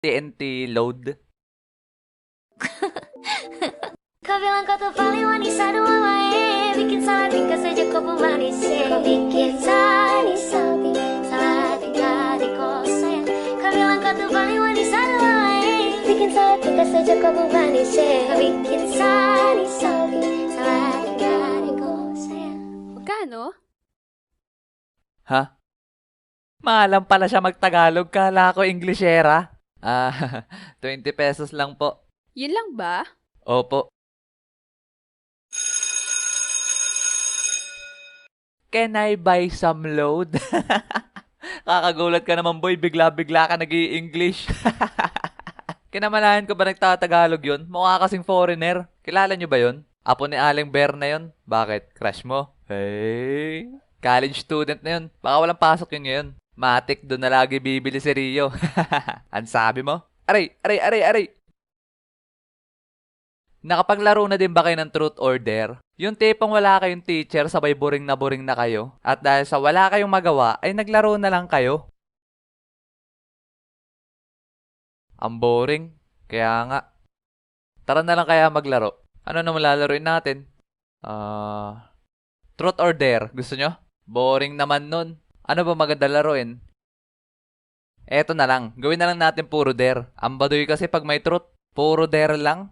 TNT load. Kau bilang kau tuh paling wanita dua wae. Bikin salah tingkah saja kau pemanis. Kau bikin Sani salty, salah tingkah di kau sayang. Kau bilang kau tuh paling wanita dua wae. Bikin salah tingkah saja kau pemanis. Kau bikin Sani salty, salah tingkah di kau sayang. Magkano? Ha? Maalam pala siya magtagalog. Kala ko Englishera. 20 pesos lang po. Yun lang ba? Opo. Can I buy some load? Kakagulat ka naman, boy. Bigla-bigla ka nag-i-English. Kinamalayan ko ba nagtatagalog yun? Mukha kasing foreigner. Kilala nyo ba yun? Apo ni Aling Bear na yun. Bakit? Crush mo? Hey! College student na yun. Baka walang pasok yun ngayon. Matik, doon na lagi bibili si Rio. Ang sabi mo? Aray! Aray! Aray! Aray! Nakapaglaro na din ba kayo ng truth or dare? Yung tipong wala kayong teacher, sabay boring na kayo. At dahil sa wala kayong magawa, ay naglaro na lang kayo. Ang boring. Kaya nga. Tara na lang kaya maglaro. Ano naman lalaroin natin? Truth or dare. Gusto nyo? Boring naman nun. Ano ba maganda laruin? Eto na lang. Gawin na lang natin puro dare. Ang baduy kasi pag may truth, puro dare lang.